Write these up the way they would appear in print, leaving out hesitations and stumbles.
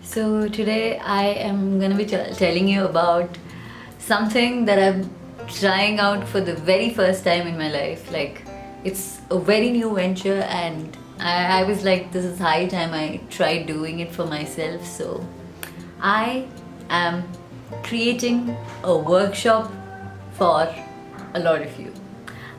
So today I am gonna be telling you about something that I'm trying out for the very first time in my life. Like, it's a very new venture, and I was like, this is high time I tried doing it for myself. So I am creating a workshop for a lot of you.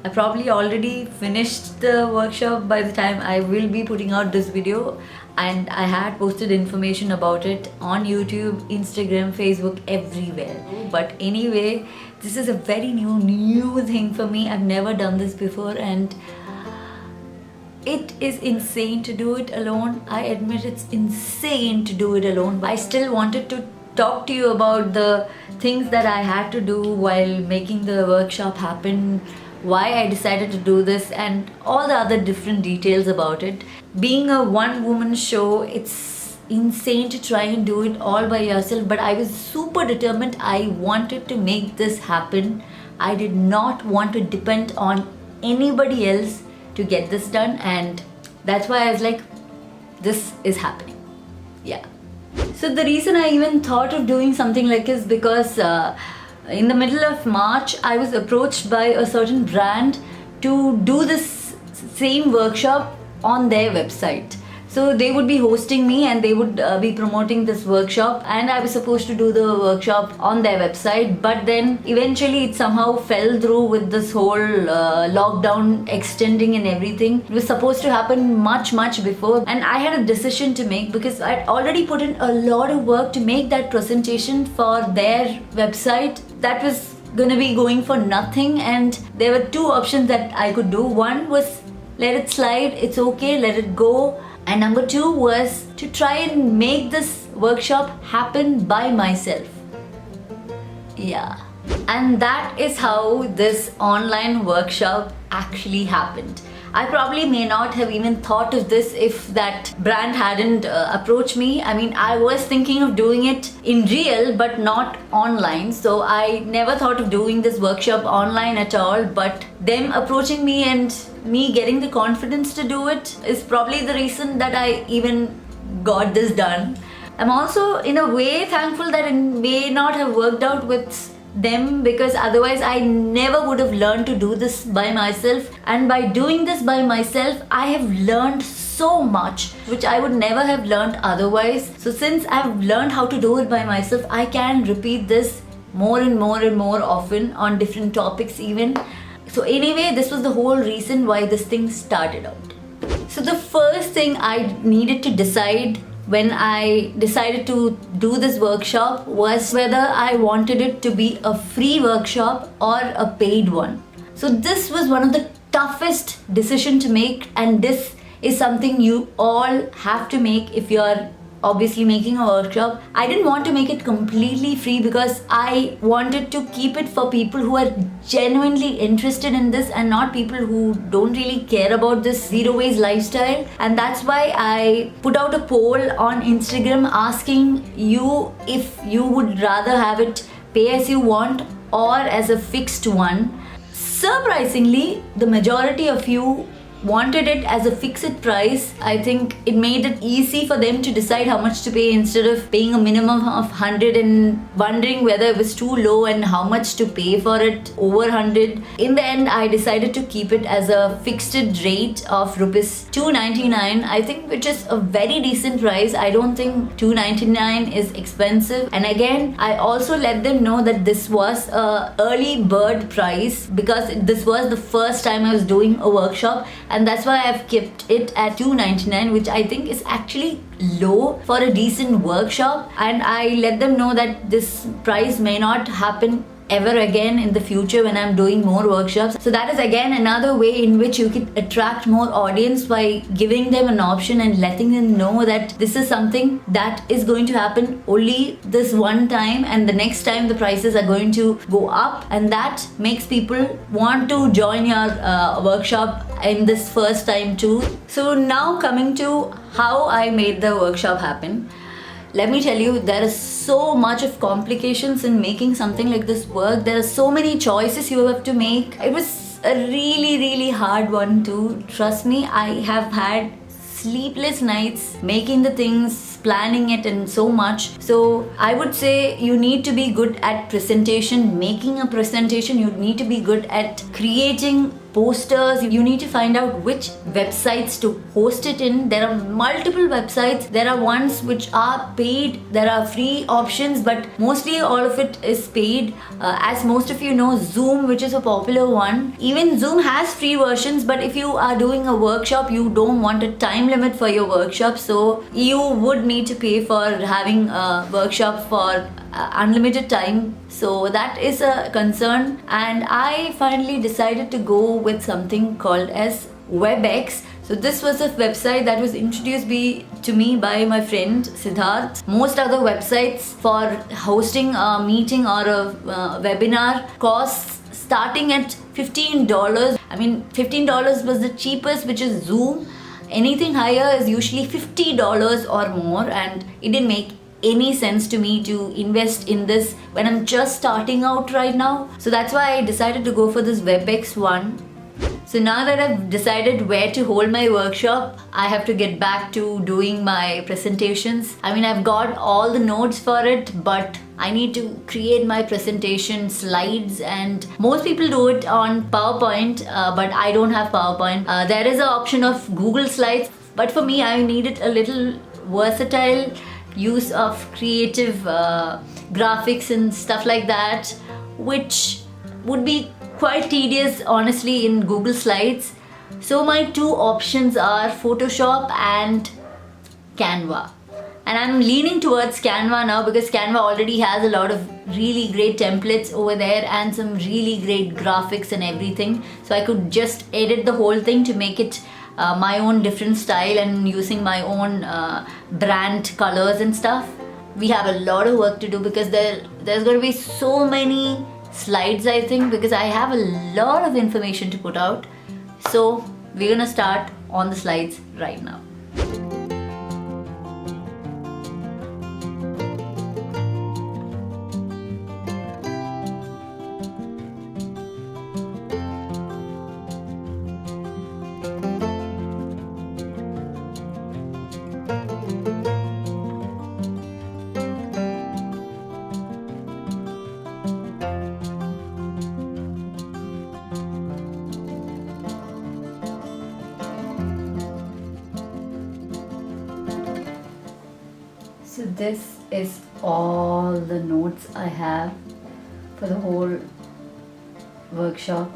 I probably already finished the workshop by the time I will be putting out this video, and I had posted information about it on YouTube, Instagram, Facebook, everywhere. But anyway, this is a very new thing for me. I've never done this before, and it is insane to do it alone. I admit it's insane to do it alone, but I still wanted to talk to you about the things that I had to do while making the workshop happen, why I decided to do this, and all the other different details about it. Being a one woman show, it's insane to try and do it all by yourself, but I was super determined. I wanted to make this happen. I did not want to depend on anybody else to get this done, and that's why I was like, this is happening. Yeah. So the reason I even thought of doing something like this because in the middle of March I was approached by a certain brand to do this same workshop on their website. So they would be hosting me and they would be promoting this workshop, and I was supposed to do the workshop on their website, but then eventually it somehow fell through with this whole lockdown extending and everything. It was supposed to happen much before, and I had a decision to make because I'd already put in a lot of work to make that presentation for their website. That was gonna be going for nothing, and there were two options that I could do. One was let it slide, it's okay, let it go. And number two was to try and make this workshop happen by myself. Yeah. And that is how this online workshop actually happened. I probably may not have even thought of this if that brand hadn't approached me. I mean, I was thinking of doing it in real but not online. So I never thought of doing this workshop online at all. But them approaching me and me getting the confidence to do it is probably the reason that I even got this done. I'm also in a way thankful that it may not have worked out with them, because otherwise I never would have learned to do this by myself, and by doing this by myself I have learned so much which I would never have learned otherwise. So since I've learned how to do it by myself, I can repeat this more and more often on different topics even. So anyway, this was the whole reason why this thing started out. So the first thing I needed to decide when I decided to do this workshop was whether I wanted it to be a free workshop or a paid one. So this was one of the toughest decisions to make, and this is something you all have to make if you're obviously making a workshop. I didn't want to make it completely free because I wanted to keep it for people who are genuinely interested in this and not people who don't really care about this zero waste lifestyle. And that's why I put out a poll on Instagram asking you if you would rather have it pay as you want or as a fixed one. Surprisingly, the majority of you wanted it as a fixed price. I think it made it easy for them to decide how much to pay instead of paying a minimum of 100 and wondering whether it was too low and how much to pay for it over 100. In the end, I decided to keep it as a fixed rate of rupees 299, I think, which is a very decent price. I don't think 299 is expensive. And again, I also let them know that this was a early bird price because this was the first time I was doing a workshop, and that's why I've kept it at 299, which I think is actually low for a decent workshop. And I let them know that this price may not happen ever again in the future when I'm doing more workshops. So that is again another way in which you can attract more audience by giving them an option and letting them know that this is something that is going to happen only this one time, and the next time the prices are going to go up, and that makes people want to join your workshop in this first time too. So now coming to how I made the workshop happen. Let me tell you, there is so much of complications in making something like this work. There are so many choices you have to make. It was a really hard one too. Trust me, I have had sleepless nights making the things, planning it, and so much. So I would say you need to be good at presentation, making a presentation. You need to be good at creating posters. You need to find out which websites to host it in. There are multiple websites. There are ones which are paid, there are free options, but mostly all of it is paid. As most of you know, Zoom, which is a popular one, even Zoom has free versions, but if you are doing a workshop, you don't want a time limit for your workshop, so you would need to pay for having a workshop for unlimited time. So that is a concern, and I finally decided to go with something called as WebEx. So this was a website that was introduced to me by my friend Siddharth. Most other websites for hosting a meeting or a webinar costs starting at $15. I mean, $15 was the cheapest, which is Zoom. Anything higher is usually $50 or more, and it didn't make any sense to me to invest in this when I'm just starting out right now. So that's why I decided to go for this WebEx one. So now that I've decided where to hold my workshop, I have to get back to doing my presentations. I mean, I've got all the notes for it, but I need to create my presentation slides, and most people do it on PowerPoint, but I don't have PowerPoint. There is an option of Google Slides, but for me, I needed a little versatile use of creative graphics and stuff like that, which would be quite tedious honestly in Google Slides. So my two options are Photoshop and Canva, and I'm leaning towards Canva now because Canva already has a lot of really great templates over there and some really great graphics and everything, so I could just edit the whole thing to make it my own different style and using my own brand colors and stuff. We have a lot of work to do because there's going to be so many slides, I think, because I have a lot of information to put out. So we're gonna start on the slides right now. So this is all the notes I have for the whole workshop.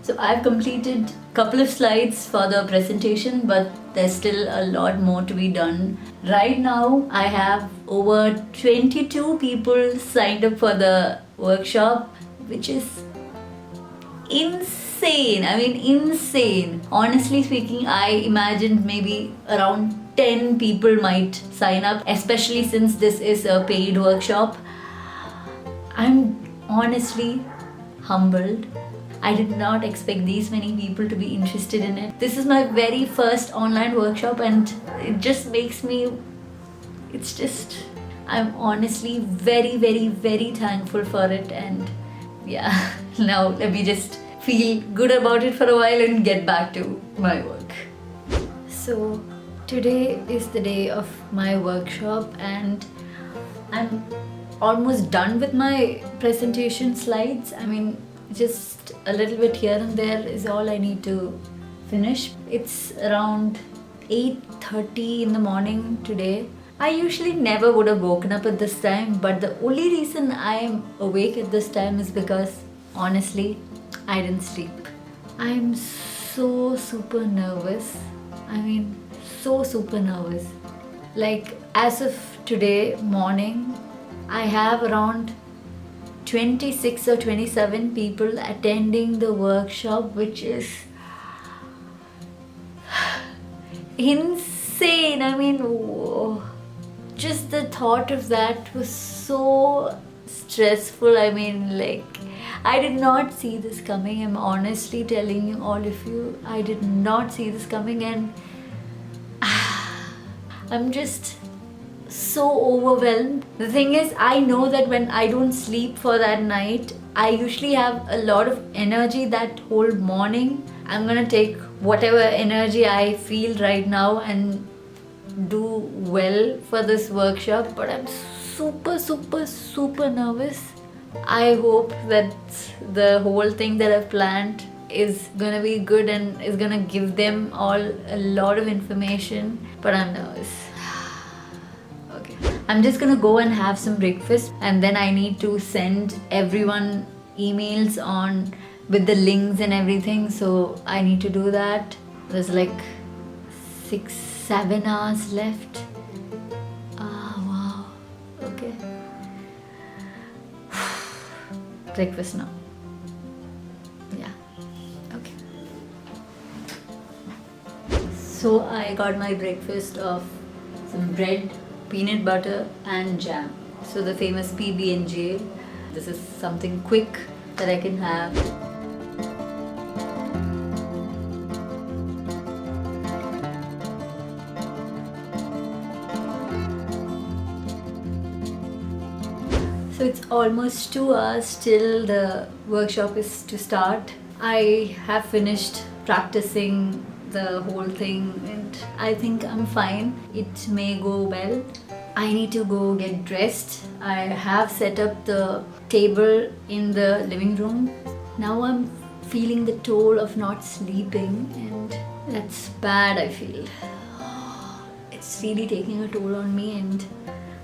So I've completed a couple of slides for the presentation, but there's still a lot more to be done. Right now I have over 22 people signed up for the workshop, which is insane. I mean, insane. Honestly speaking, I imagined maybe around 10 people might sign up, especially since this is a paid workshop. I'm honestly humbled. I did not expect these many people to be interested in it. This is my very first online workshop, and it just makes me, I'm honestly very, very, very thankful for it. And yeah, now let me just feel good about it for a while and get back to my work. So today is the day of my workshop, and I'm almost done with my presentation slides. I mean, just a little bit here and there is all I need to finish. It's around 8:30 in the morning today. I usually never would have woken up at this time, but the only reason I'm awake at this time is because honestly, I didn't sleep. I'm so super nervous. I mean, so super nervous. Like, as of today morning, I have around 26 or 27 people attending the workshop, which is insane. I mean, whoa. Just the thought of that was so stressful. I mean, like, I did not see this coming. I'm honestly telling you, all of you, I did not see this coming, and I'm just so overwhelmed. The thing is, I know that when I don't sleep for that night, I usually have a lot of energy that whole morning. I'm gonna take whatever energy I feel right now and do well for this workshop, but I'm super nervous. I hope that the whole thing that I've planned is gonna be good and is gonna give them all a lot of information, but I'm nervous. Okay. I'm just gonna go and have some breakfast, and then I need to send everyone emails on with the links and everything, so I need to do that. There's like 6-7 hours left. Ah, wow. Okay. Breakfast now. Yeah. Okay. So I got my breakfast of some bread, peanut butter and jam. So the famous PB&J. This is something quick that I can have. So it's almost 2 hours till the workshop is to start. I have finished practicing the whole thing and I think I'm fine. It may go well. I need to go get dressed. I have set up the table in the living room. Now I'm feeling the toll of not sleeping and that's bad, I feel. It's really taking a toll on me and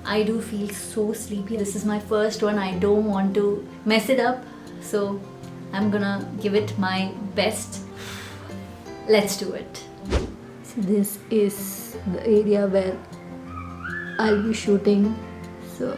I do feel so sleepy. This is my first one. I don't want to mess it up. So I'm gonna give it my best. Let's do it. So this is the area where I'll be shooting. So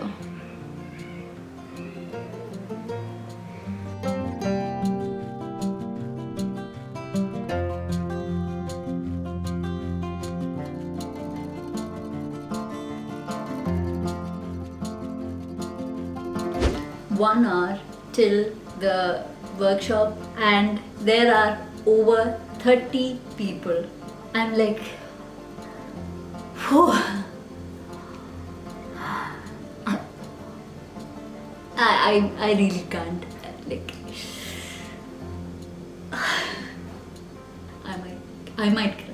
one hour till the workshop and there are over 30 people. I'm like, whew. I really can't. Like, I might cry.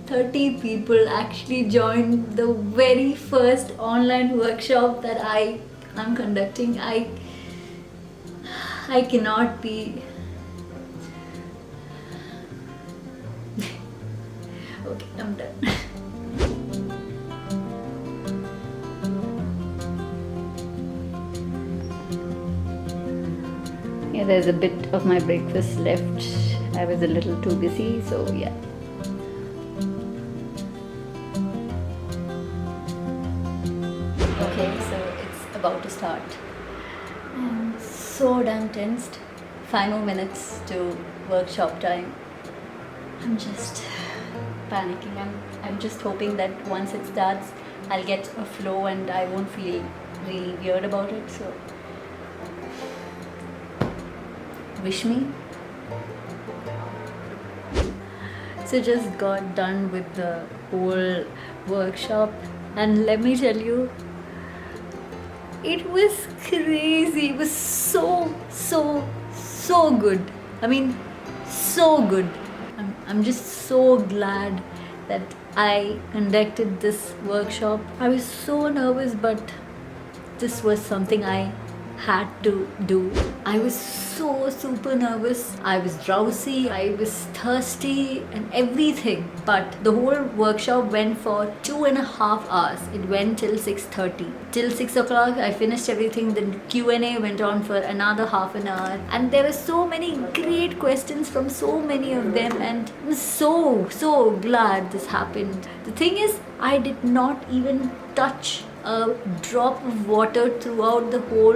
30 people actually joined the very first online workshop that I am conducting. I cannot be. Okay, I'm done. Yeah, there's a bit of my breakfast left. I was a little too busy, so yeah. Okay, so it's about to start. I'm so damn tensed. 5 more minutes to workshop time. I'm just panicking. I'm just hoping that once it starts, I'll get a flow and I won't feel really weird about it. So, wish me. So just got done with the whole workshop, and let me tell you, it was crazy. It was so good. I mean, so good. I'm just so glad that I conducted this workshop. I was so nervous, but this was something I had to do. I was so super nervous. I was drowsy, I was thirsty and everything. But the whole workshop went for 2.5 hours. It went till 6:30. Till 6 o'clock I finished everything. Then Q&A went on for another half an hour. And there were so many great questions from so many of them and I'm so glad this happened. The thing is, I did not even touch a drop of water throughout the whole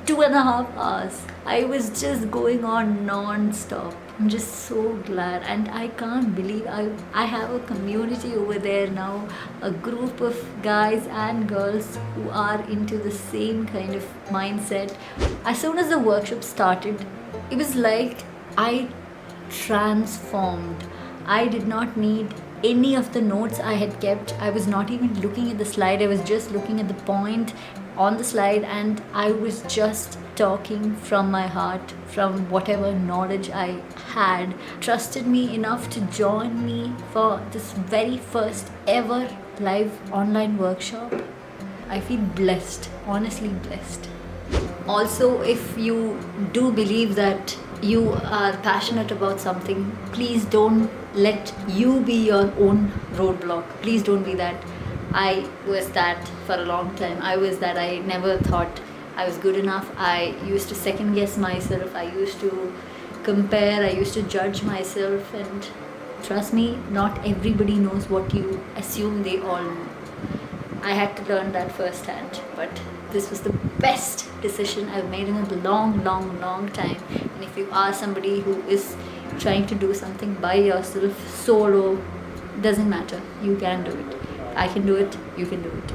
2.5 hours. I was just going on non-stop. I'm just so glad, and I can't believe I have a community over there now, a group of guys and girls who are into the same kind of mindset. As soon as the workshop started, it was like I transformed. I did not need any of the notes I had kept. I was not even looking at the slide. I was just looking at the point on the slide and I was just talking from my heart, from whatever knowledge I had, trusted me enough to join me for this very first ever live online workshop. I feel blessed, honestly blessed. Also, if you do believe that you are passionate about something, please don't let you be your own roadblock. Please don't be that. I was that for a long time. I was that. I never thought I was good enough. I used to second guess myself. I used to compare. I used to judge myself. And trust me, not everybody knows what you assume they all know. I had to learn that firsthand, but this was the best decision I've made in a long, long, long time. And if you are somebody who is trying to do something by yourself, solo, doesn't matter. You can do it. I can do it. You can do it.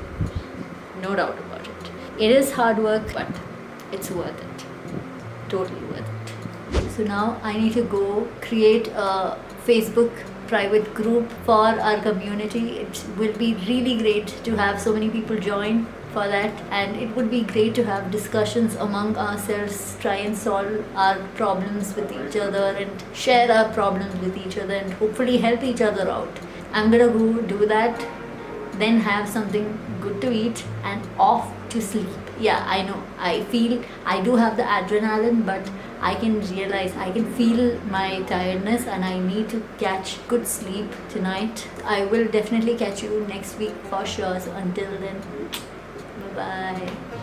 No doubt about it. It is hard work, but it's worth it. Totally worth it. So now I need to go create a Facebook private group for our community. It will be really great to have so many people join for that, and it would be great to have discussions among ourselves, try and solve our problems with each other and share our problems with each other and hopefully help each other out. I'm gonna go do that, then have something good to eat and off to sleep. Yeah, I know, I feel I do have the adrenaline, but I can realize, I can feel my tiredness and I need to catch good sleep tonight. I will definitely catch you next week for sure. So until then, bye bye.